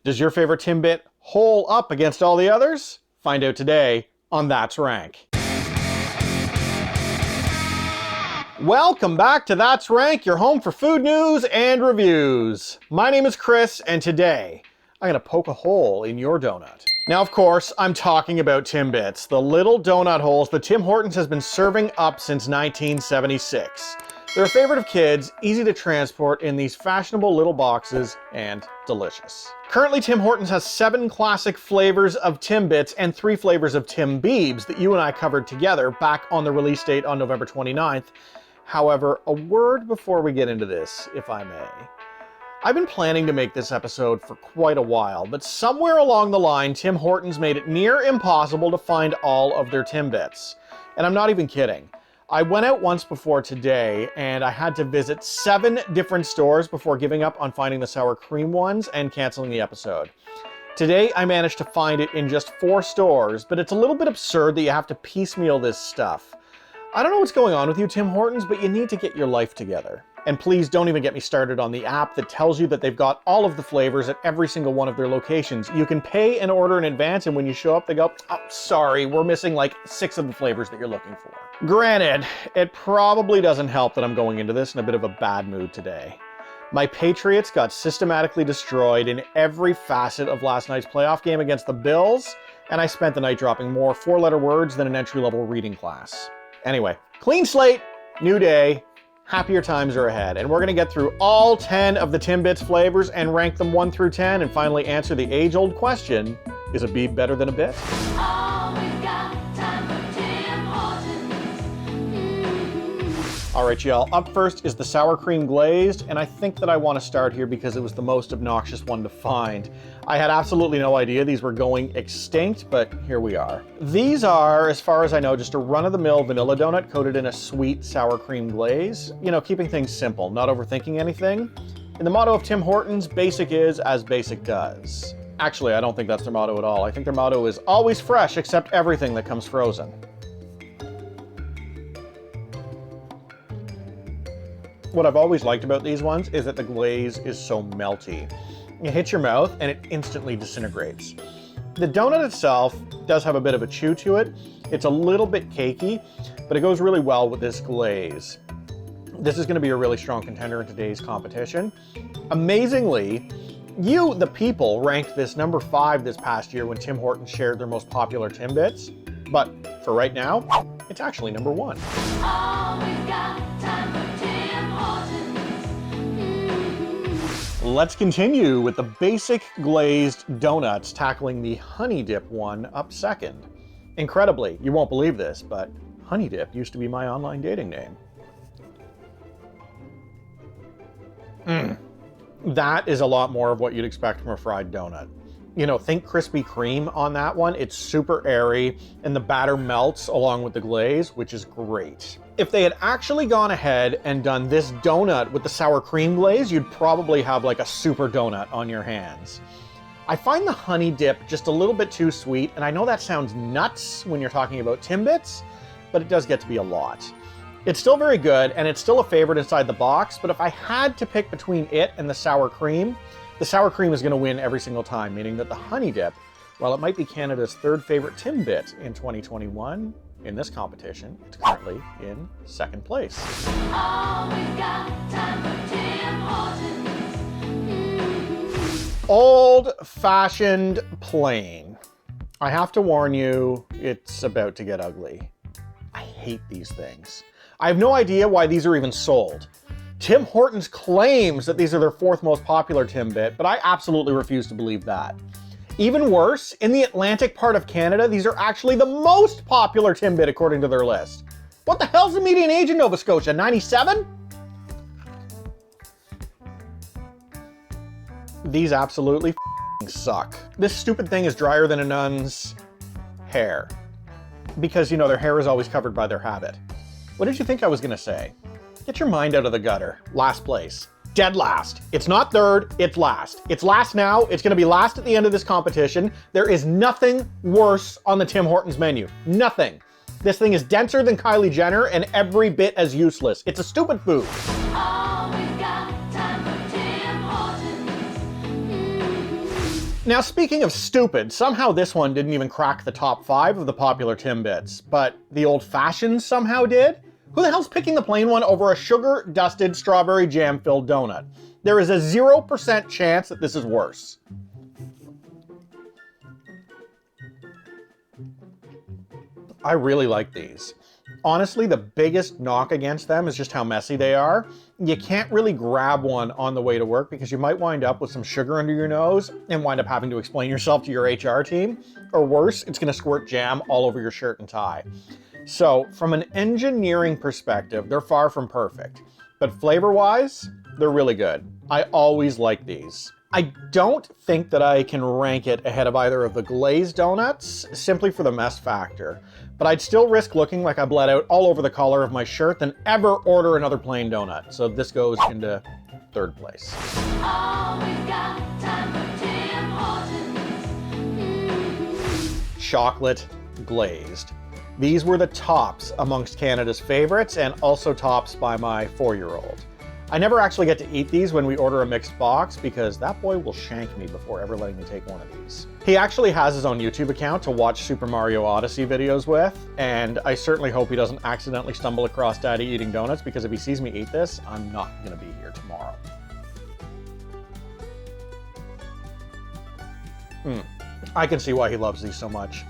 Does your favorite Timbit hold up against all the others? Find out today on That's Rank. Welcome back to That's Rank, your home for food news and reviews. My name is Chris, and today I'm gonna poke a hole in your donut. Now, of course, I'm talking about Timbits, the little donut holes that Tim Hortons has been serving up since 1976. They're a favorite of kids, easy to transport in these fashionable little boxes, and delicious. Currently, Tim Hortons has 7 classic flavors of Timbits and 3 flavors of TimBiebs that you and I covered together back on the release date on November 29th. However, a word before we get into this, if I may. I've been planning to make this episode for quite a while, but somewhere along the line, Tim Hortons made it near impossible to find all of their Timbits. And I'm not even kidding. I went out once before today, and I had to visit 7 different stores before giving up on finding the sour cream ones and canceling the episode. Today, I managed to find it in just 4 stores, but it's a little bit absurd that you have to piecemeal this stuff. I don't know what's going on with you, Tim Hortons, but you need to get your life together. And please don't even get me started on the app that tells you that they've got all of the flavors at every single one of their locations. You can pay and order in advance, and when you show up, they go, "Oh, sorry, we're missing like 6 of the flavors that you're looking for." Granted, it probably doesn't help that I'm going into this in a bit of a bad mood today. My Patriots got systematically destroyed in every facet of last night's playoff game against the Bills, and I spent the night dropping more 4-letter words than an entry-level reading class. Anyway, clean slate, new day, happier times are ahead, and we're gonna get through all 10 of the Timbits flavors and rank them 1 through 10 and finally answer the age-old question, is a Bieb better than a bit? All right, y'all, up first is the sour cream glazed, and I think that I want to start here because it was the most obnoxious one to find. I had absolutely no idea these were going extinct, but here we are. These are, as far as I know, just a run-of-the-mill vanilla donut coated in a sweet sour cream glaze. You know, keeping things simple, not overthinking anything. And the motto of Tim Hortons, basic is as basic does. Actually, I don't think that's their motto at all. I think their motto is always fresh, except everything that comes frozen. What I've always liked about these ones is that the glaze is so melty. It hits your mouth and it instantly disintegrates. The donut itself does have a bit of a chew to it. It's a little bit cakey, but it goes really well with this glaze. This is going to be a really strong contender in today's competition. Amazingly, you, the people, ranked this number 5 this past year when Tim Hortons shared their most popular Timbits. But for right now, it's actually number 1. Let's continue with the basic glazed donuts, tackling the honey dip one up second. Incredibly, you won't believe this, but honey dip used to be my online dating name. That is a lot more of what you'd expect from a fried donut. You know, think Krispy Kreme on that one. It's super airy, and the batter melts along with the glaze, which is great. If they had actually gone ahead and done this donut with the sour cream glaze, you'd probably have like a super donut on your hands. I find the honey dip just a little bit too sweet, and I know that sounds nuts when you're talking about Timbits, but it does get to be a lot. It's still very good, and it's still a favorite inside the box, but if I had to pick between it and the sour cream is going to win every single time, meaning that the honey dip, while it might be Canada's 3rd favorite Timbit in 2021, in this competition, it's currently in 2nd place. Old-fashioned plain. I have to warn you, it's about to get ugly. I hate these things. I have no idea why these are even sold. Tim Hortons claims that these are their 4th most popular Timbit, but I absolutely refuse to believe that. Even worse, in the Atlantic part of Canada, these are actually the most popular Timbit according to their list. What the hell's the median age in Nova Scotia, 97? These absolutely suck. This stupid thing is drier than a nun's hair. Because, you know, their hair is always covered by their habit. What did you think I was gonna say? Get your mind out of the gutter. Last place. Dead last. It's not 3rd, it's last. It's last now, it's gonna be last at the end of this competition. There is nothing worse on the Tim Hortons menu. Nothing. This thing is denser than Kylie Jenner and every bit as useless. It's a stupid food. Now, speaking of stupid, somehow this one didn't even crack the top 5 of the popular Timbits, but the old-fashioned somehow did? Who the hell's picking the plain one over a sugar-dusted, strawberry jam-filled donut? There is a 0% chance that this is worse. I really like these. Honestly, the biggest knock against them is just how messy they are. You can't really grab one on the way to work because you might wind up with some sugar under your nose and wind up having to explain yourself to your HR team. Or worse, it's going to squirt jam all over your shirt and tie. So, from an engineering perspective, they're far from perfect. But flavor-wise, they're really good. I always like these. I don't think that I can rank it ahead of either of the glazed donuts, simply for the mess factor. But I'd still risk looking like I bled out all over the collar of my shirt than ever order another plain donut. So this goes into 3rd place. Always got time for Tim Hortons. Chocolate glazed. These were the tops amongst Canada's favorites and also tops by my 4-year-old. I never actually get to eat these when we order a mixed box because that boy will shank me before ever letting me take one of these. He actually has his own YouTube account to watch Super Mario Odyssey videos with, and I certainly hope he doesn't accidentally stumble across Daddy eating donuts because if he sees me eat this, I'm not gonna be here tomorrow. I can see why he loves these so much.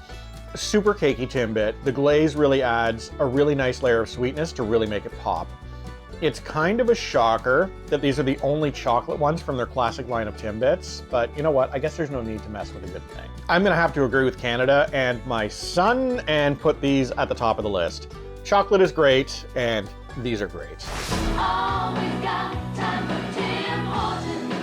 Super cakey Timbit, the glaze really adds a really nice layer of sweetness to really make it pop. It's kind of a shocker that these are the only chocolate ones from their classic line of Timbits, but you know what? I guess there's no need to mess with a good thing. I'm gonna have to agree with Canada and my son and put these at the top of the list. Chocolate is great, and these are great. Always got time for Tim Hortons.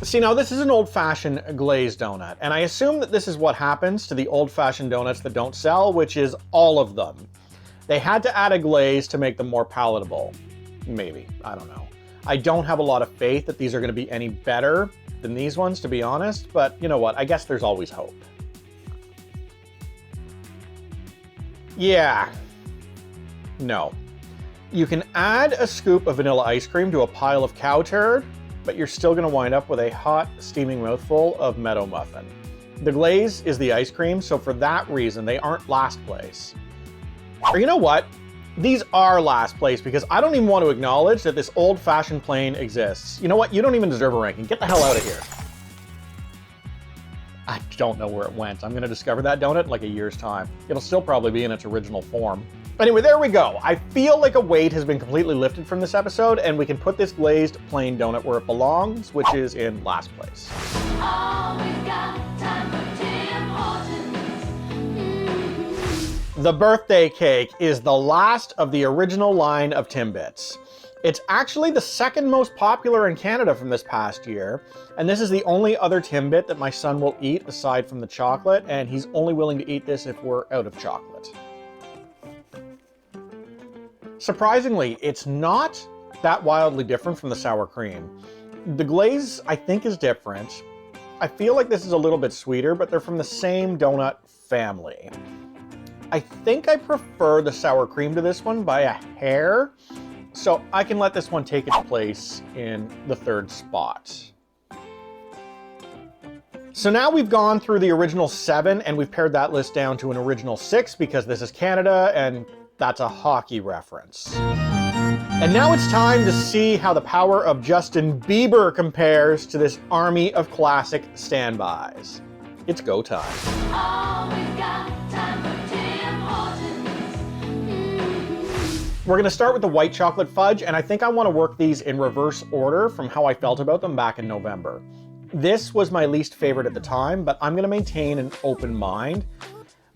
See, now this is an old-fashioned glazed donut, and I assume that this is what happens to the old-fashioned donuts that don't sell, which is all of them. They had to add a glaze to make them more palatable. Maybe, I don't know. I don't have a lot of faith that these are gonna be any better than these ones, to be honest, but you know what, I guess there's always hope. Yeah, no. You can add a scoop of vanilla ice cream to a pile of cow turd, but you're still gonna wind up with a hot, steaming mouthful of meadow muffin. The glaze is the ice cream, so for that reason, they aren't last place. Or you know what? These are last place because I don't even want to acknowledge that this old-fashioned plain exists. You know what? You don't even deserve a ranking. Get the hell out of here. I don't know where it went. I'm going to discover that donut in like a year's time. It'll still probably be in its original form. Anyway, there we go. I feel like a weight has been completely lifted from this episode, and we can put this glazed plain donut where it belongs, which is in last place. Always got time for Tim Hortons. The birthday cake is the last of the original line of Timbits. It's actually the 2nd most popular in Canada from this past year, and this is the only other Timbit that my son will eat aside from the chocolate, and he's only willing to eat this if we're out of chocolate. Surprisingly, it's not that wildly different from the sour cream. The glaze, I think, is different. I feel like this is a little bit sweeter, but they're from the same donut family. I think I prefer the sour cream to this one by a hair, so I can let this one take its place in the 3rd spot. So now we've gone through the original 7 and we've pared that list down to an original 6 because this is Canada and that's a hockey reference. And now it's time to see how the power of Justin Bieber compares to this army of classic standbys. It's go time. Always got time for Tim Hortons. We're gonna start with the white chocolate fudge, and I think I wanna work these in reverse order from how I felt about them back in November. This was my least favorite at the time, but I'm gonna maintain an open mind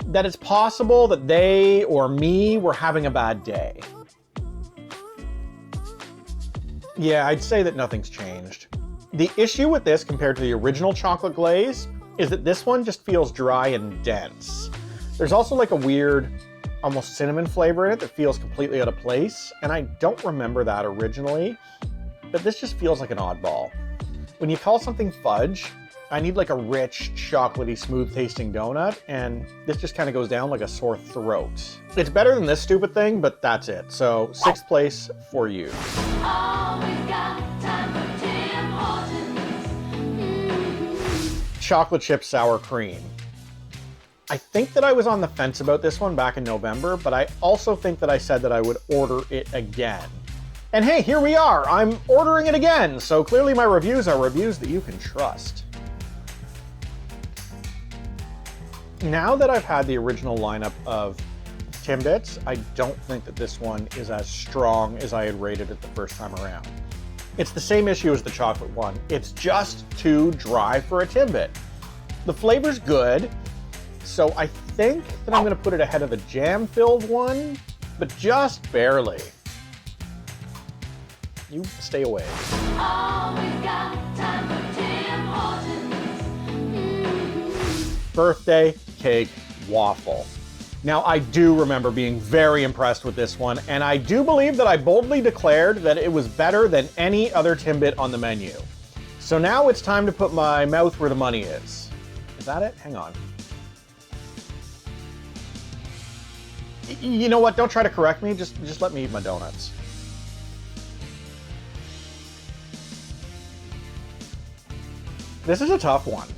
that it's possible that they or me were having a bad day. Yeah, I'd say that nothing's changed. The issue with this compared to the original chocolate glaze is that this one just feels dry and dense. There's also like a weird, almost cinnamon flavor in it that feels completely out of place, and I don't remember that originally, but this just feels like an oddball. When you call something fudge, I need like a rich, chocolatey, smooth-tasting donut, and this just kind of goes down like a sore throat. It's better than this stupid thing, but that's it. So 6th place for you. Always got time for Tim Hortons. chocolate chip sour cream. I think that I was on the fence about this one back in November, but I also think that I said that I would order it again. And hey, here we are. I'm ordering it again, so clearly my reviews are reviews that you can trust. Now that I've had the original lineup of Timbits, I don't think that this one is as strong as I had rated it the first time around. It's the same issue as the chocolate one. It's just too dry for a Timbit. The flavor's good, so I think that I'm going to put it ahead of the jam-filled one, but just barely. You stay away. Always got time for Tim Hortons. Birthday cake waffle. Now, I do remember being very impressed with this one, and I do believe that I boldly declared that it was better than any other Timbit on the menu. So now it's time to put my mouth where the money is. Is that it? Hang on. You know what? Don't try to correct me. Just let me eat my donuts. This is a tough one.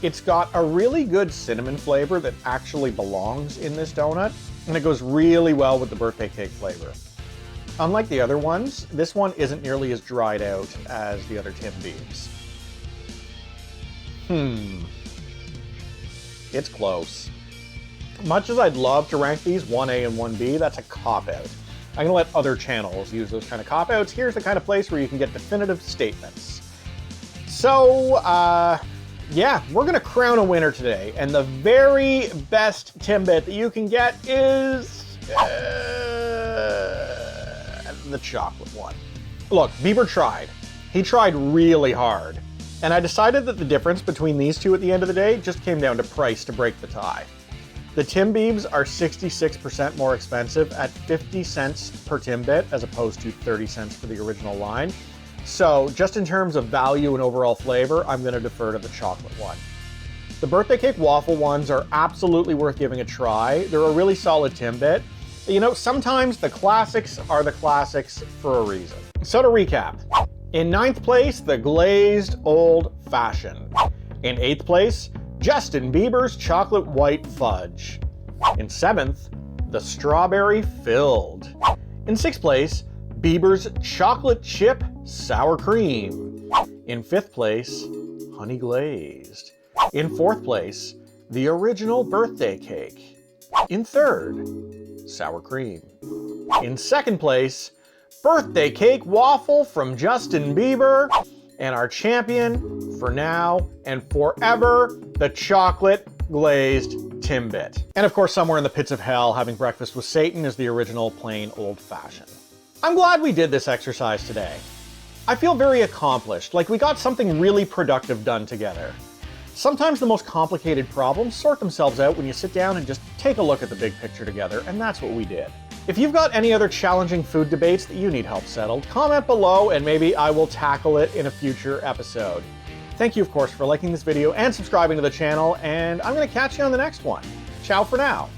It's got a really good cinnamon flavor that actually belongs in this donut, and it goes really well with the birthday cake flavor. Unlike the other ones, this one isn't nearly as dried out as the other TimBiebs. It's close. Much as I'd love to rank these 1A and 1B, that's a cop-out. I'm gonna let other channels use those kind of cop-outs. Here's the kind of place where you can get definitive statements. So, yeah, we're gonna crown a winner today, and the very best Timbit that you can get is the chocolate one. Look, Bieber tried. He tried really hard, and I decided that the difference between these two at the end of the day just came down to price to break the tie. The TimBiebs are 66% more expensive at 50 cents per Timbit as opposed to 30 cents for the original line. So just in terms of value and overall flavor, I'm going to defer to the chocolate one. The birthday cake waffle ones are absolutely worth giving a try. They're a really solid Timbit. You know, sometimes the classics are the classics for a reason. So to recap, in 9th place, the glazed old fashioned. In 8th place, Justin Bieber's chocolate white fudge. In 7th, the strawberry filled. In 6th place, Bieber's chocolate chip sour cream. In 5th place, honey glazed. In 4th place, the original birthday cake. In 3rd, sour cream. In 2nd place, birthday cake waffle from Justin Bieber. And our champion, for now and forever, the chocolate glazed Timbit. And of course, somewhere in the pits of hell, having breakfast with Satan is the original plain old fashioned. I'm glad we did this exercise today. I feel very accomplished, like we got something really productive done together. Sometimes the most complicated problems sort themselves out when you sit down and just take a look at the big picture together, and that's what we did. If you've got any other challenging food debates that you need help settled, comment below and maybe I will tackle it in a future episode. Thank you, of course, for liking this video and subscribing to the channel, and I'm going to catch you on the next one. Ciao for now.